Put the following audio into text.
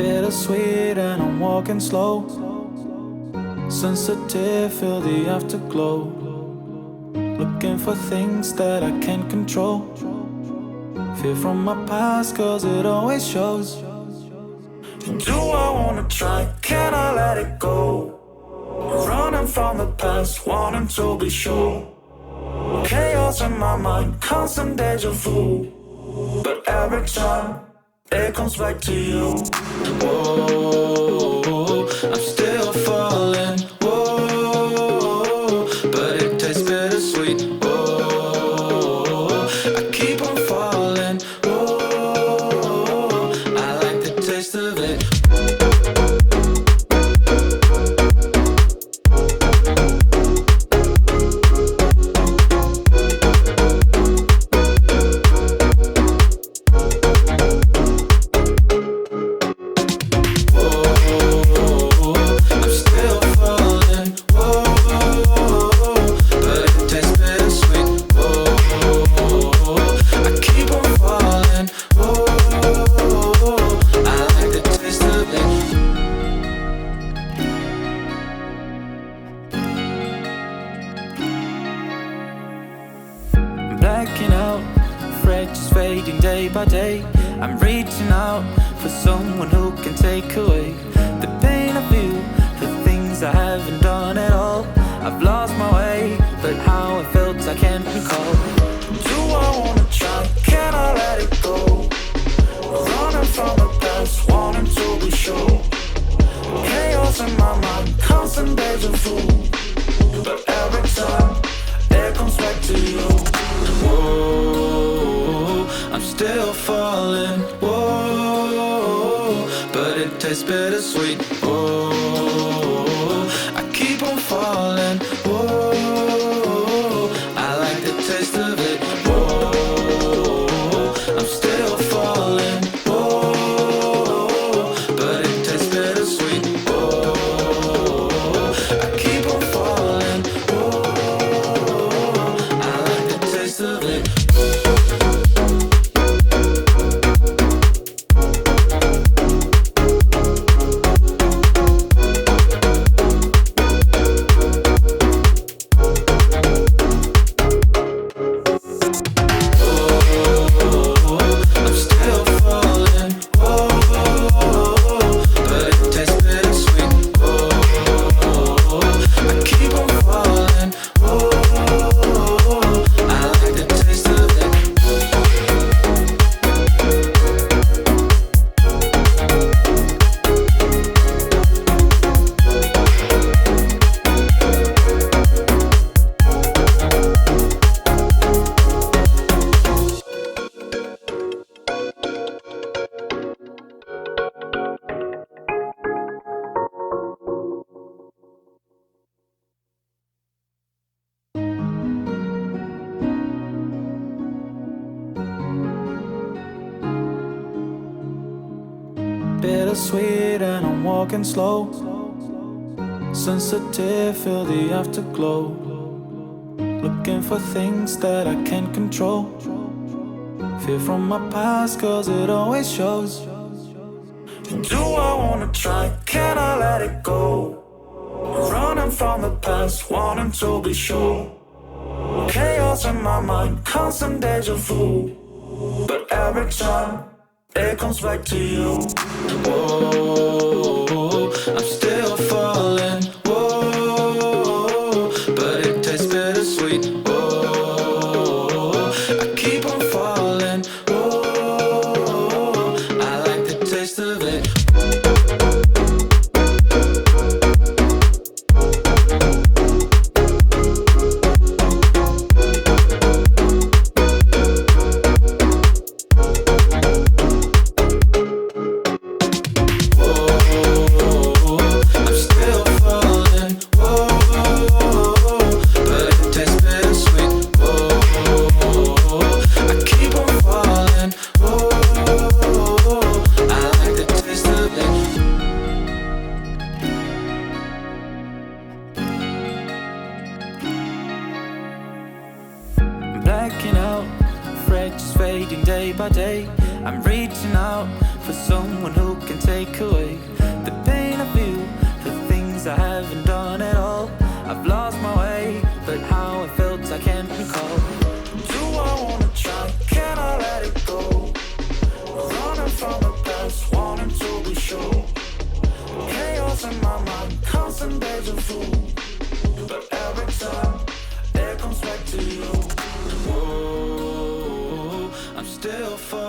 bittersweet and I'm walking slow. Sensitive, feel the afterglow. Looking for things that I can't control. Fear from my past, cause it always shows. Do I wanna try? Can I let it go? Running from the past, wanting to be sure. Chaos in my mind, constant deja vu. But every time, it comes back to you. Whoa, I'm still falling. Whoa, but it tastes bittersweet. Whoa, I keep on falling. Whoa, I like the taste of it. Blacking out, afraid just fading day by day. I'm reaching out for someone who can take away the pain I feel for things I haven't done at all. I've lost my way, but how I felt I can't recall. Do I wanna try? Can I let it go? Running from the past, wanting to be sure. Chaos in my mind, constant deja vu. But every time, it comes back to you. Whoa, I'm still falling. Whoa, but it tastes bittersweet. Whoa, I keep on falling. Whoa, I like the taste of it. Whoa, I'm still falling. Whoa, but it tastes bittersweet. Whoa, I keep on falling. Whoa, I like the taste of it. Bittersweet and I'm walking slow. Sensitive, feel the afterglow. Looking for things that I can't control. Fear from my past, cause it always shows. Do I wanna try? Can I let it go? Running from the past, wanting to be sure. Chaos in my mind, constant deja vu. But every time, it comes back to you. Whoa, I'm still falling. Whoa, but it tastes bittersweet. Whoa, I keep on falling. Whoa, I like the taste of it. Blacking out, afraid just fading day by day. I'm reaching out for someone who can take away was a fool, but every time it comes back to you. Whoa, I'm still falling.